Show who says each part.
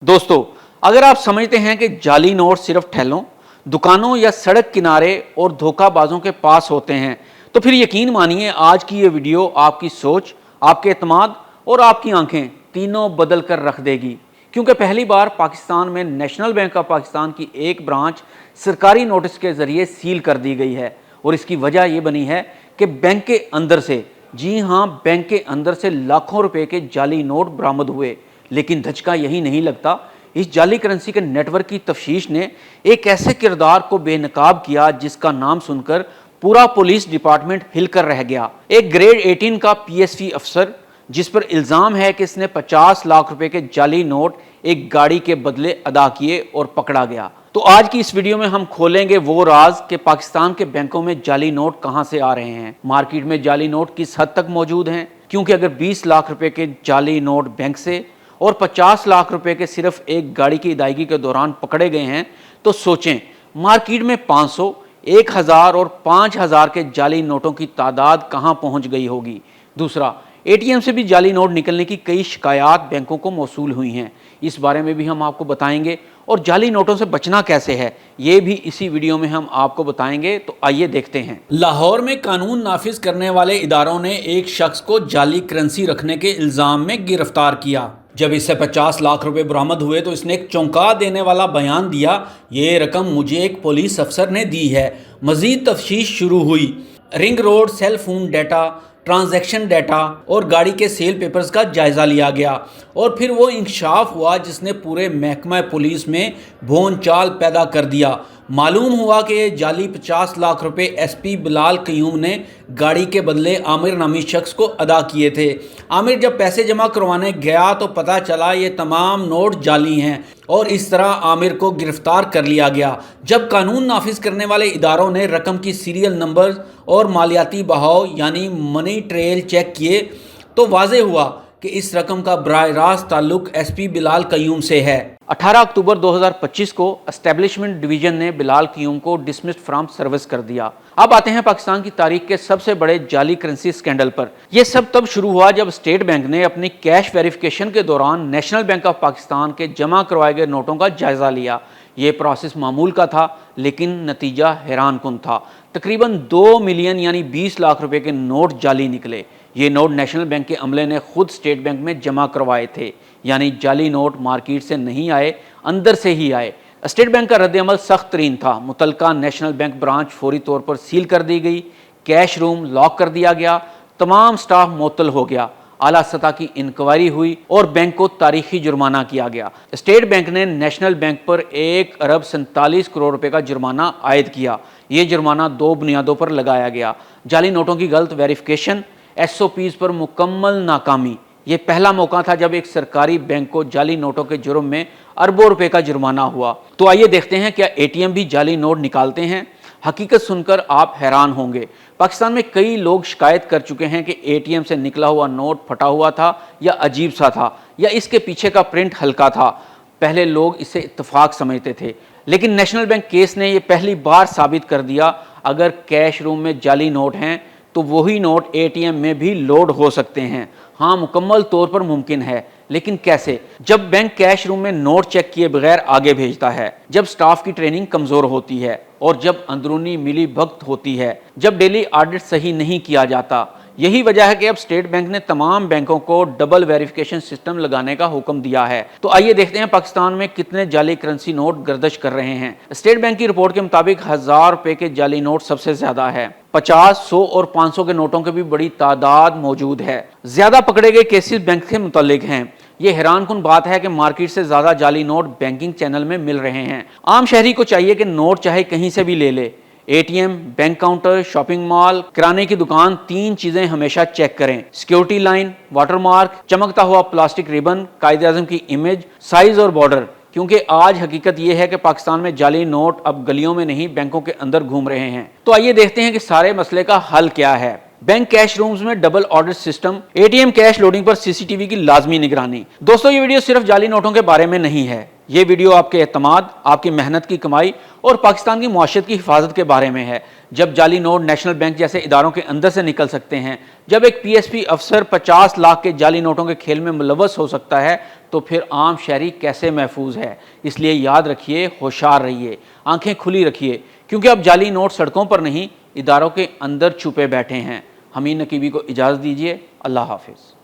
Speaker 1: दोस्तों, अगर आप समझते हैं कि जाली नोट सिर्फ ठेलों, दुकानों या सड़क किनारे और धोखाबाजों के पास होते हैं, तो फिर यकीन मानिए आज की ये वीडियो आपकी सोच, आपके एतमाद और आपकी आंखें तीनों बदल कर रख देगी। क्योंकि पहली बार पाकिस्तान में नेशनल बैंक ऑफ पाकिस्तान की एक ब्रांच सरकारी नोटिस के जरिए सील कर दी गई है और इसकी वजह ये बनी है कि बैंक के अंदर से, जी हाँ, बैंक के अंदर से लाखों रुपए के जाली नोट बरामद हुए। लेकिन धचका यही नहीं लगता, इस जाली करेंसी के नेटवर्क की तफ्तीश ने एक ऐसे किरदार को बेनकाब किया जिसका नाम सुनकर पूरा पुलिस डिपार्टमेंट हिलकर रह गया। एक ग्रेड 18 का पीएसवी अफसर जिस पर इल्जाम है कि इसने 50 लाख रुपए के जाली नोट एक गाड़ी के बदले अदा किए और पकड़ा गया। तो आज की इस वीडियो में हम खोलेंगे वो राज कि पाकिस्तान के बैंकों में जाली नोट कहां से आ रहे हैं, मार्केट में जाली नोट किस हद तक मौजूद हैं। क्योंकि अगर 20 लाख रुपए के जाली नोट बैंक से और 50 लाख रुपए के सिर्फ एक गाड़ी की अदायगी के दौरान पकड़े गए हैं, तो सोचें मार्केट में 500, 1000 और 5000 के जाली नोटों की तादाद कहां पहुंच गई होगी। दूसरा, एटीएम से भी जाली नोट निकलने की कई शिकायत बैंकों को मौसूल हुई हैं, इस बारे में भी हम आपको बताएंगे। और जाली नोटों से बचना कैसे है, ये भी इसी वीडियो में हम आपको बताएंगे। तो आइए देखते हैं। लाहौर में कानून नाफिज करने वाले इदारों ने एक शख्स को जाली करेंसी रखने के इल्जाम में गिरफ्तार किया। जब इससे 50 लाख रुपए बरामद हुए तो इसने एक चौंका देने वाला बयान दिया, ये रकम मुझे एक पुलिस अफसर ने दी है। मजीद तफ्तीश शुरू हुई। Ring road cell phone data, transaction data और गाड़ी के सेल पेपर्स का जायज़ा लिया गया और फिर वो इंकशाफ हुआ जिसने पूरे महकमा पुलिस में भोंचाल पैदा कर दिया। मालूम हुआ कि ये जाली 50 लाख रुपए एसपी बिलाल कयूम ने गाड़ी के बदले आमिर नामी शख्स को अदा किए थे। आमिर जब पैसे जमा करवाने गया तो पता चला ये तमाम नोट जाली हैं और इस तरह आमिर को गिरफ्तार कर लिया गया। जब कानून नाफिज करने वाले इदारों ने रकम की सीरियल नंबर और मालियाती बहाव यानी मनी ट्रेल चेक किए तो वाज़ेह हुआ कि इस रकम का बराह रास्त ताल्लुक एसपी बिलाल कयूम से है। 18 अक्टूबर 2025 को एस्टेब्लिशमेंट डिवीजन ने बिलाल कयूम को डिसमिस्ड फ्रॉम सर्विस कर दिया। अब आते हैं पाकिस्तान की तारीख के सबसे बड़े जाली करेंसी स्कैंडल पर। यह सब तब शुरू हुआ जब स्टेट बैंक ने अपनी कैश वेरिफिकेशन के दौरान नेशनल बैंक ऑफ पाकिस्तान के जमा करवाए गए नोटों का जायजा लिया। ये प्रोसेस मामूल का था लेकिन नतीजा हैरानकुन था। तकरीबन 2 मिलियन यानी 20 लाख रुपए के नोट जाली निकले। ये नोट नेशनल बैंक के अमले ने खुद स्टेट बैंक में जमा करवाए थे, यानी जाली नोट मार्केट से नहीं आए, अंदर से ही आए। स्टेट बैंक का रद्द-ए-अमल सख्त तरीन था। मुतलका नेशनल बैंक ब्रांच फौरी तौर पर सील कर दी गई, कैश रूम लॉक कर दिया गया, तमाम स्टाफ मुअत्तल हो गया, आला सतह की इंक्वायरी हुई और बैंक को तारीखी जुर्माना किया गया। स्टेट बैंक ने नेशनल बैंक पर 1 अरब 47 करोड़ रुपए का जुर्माना आयद किया। ये जुर्माना 2 बुनियादों पर लगाया गया। जाली नोटों की गलत वेरिफिकेशन, एसओपीज पर मुकम्मल नाकामी। ये पहला मौका था जब एक सरकारी बैंक को जाली नोटों के जुर्म में अरबों रुपए का जुर्माना हुआ। तो आइए देखते हैं क्या एटीएम भी जाली नोट निकालते हैं। हकीकत सुनकर आप हैरान होंगे। पाकिस्तान में कई लोग शिकायत कर चुके हैं कि एटीएम से निकला हुआ नोट फटा हुआ था या अजीब सा था या इसके पीछे का प्रिंट हल्का था। पहले लोग इसे इत्तफाक समझते थे, लेकिन नेशनल बैंक केस ने यह पहली बार साबित कर दिया, अगर कैश रूम में जाली नोट हैं तो वही नोट एटीएम में भी लोड हो सकते हैं। हाँ, मुकम्मल तौर पर मुमकिन है, लेकिन कैसे? जब बैंक कैश रूम में नोट चेक किए बगैर आगे भेजता है, जब स्टाफ की ट्रेनिंग कमज़ोर होती है और जब अंदरूनी मिली भगत होती है, जब डेली ऑडिट सही नहीं किया जाता। यही वजह है कि अब स्टेट बैंक ने तमाम बैंकों को डबल वेरिफिकेशन सिस्टम लगाने का हुक्म दिया है। तो आइए देखते हैं पाकिस्तान में कितने जाली करेंसी नोट गर्दिश कर रहे हैं। स्टेट बैंक की रिपोर्ट के मुताबिक 1000 रुपए के जाली नोट सबसे ज्यादा है। 50, 100 और 500 के नोटों की भी बड़ी तादाद मौजूद है। ज्यादा पकड़े गए केसेस बैंक से मुतल्लिक हैं। ये हैरानकुन बात है कि मार्केट से ज्यादा जाली नोट बैंकिंग चैनल में मिल रहे हैं। आम शहरी को चाहिए कि नोट चाहे कहीं से भी ले ले, ATM, bank counter, shopping mall, किराने की दुकान, 3 चीजें हमेशा चेक करें। सिक्योरिटी लाइन, वाटरमार्क, चमकता हुआ प्लास्टिक रिबन, कायदे-आज़म की इमेज, साइज और बॉर्डर। क्योंकि आज हकीकत यह है कि पाकिस्तान में जाली नोट अब गलियों में नहीं बैंकों के अंदर घूम रहे हैं। तो आइए देखते हैं कि सारे मसले का हल क्या है। बैंक कैश रूम्स में double audit system, ATM cash loading पर सीसीटीवी की लाजमी निगरानी। दोस्तों, ये वीडियो सिर्फ जाली नोटों के बारे में नहीं है, یہ ویڈیو آپ کے اعتماد، آپ کی محنت کی کمائی اور پاکستان کی معاشرت کی حفاظت کے بارے میں ہے۔ جب جعلی نوٹ نیشنل بینک جیسے اداروں کے اندر سے نکل سکتے ہیں، جب ایک پی ایس پی افسر 50 لاکھ کے جعلی نوٹوں کے کھیل میں ملوث ہو سکتا ہے، تو پھر عام شہری کیسے محفوظ ہے؟ اس لیے یاد رکھیے، ہوشیار رہیے، آنکھیں کھلی رکھیے، کیونکہ اب جعلی نوٹ سڑکوں پر نہیں، اداروں کے اندر چھپے بیٹھے ہیں۔ حمید نقیبی کو اجازت دیجیے، اللہ حافظ۔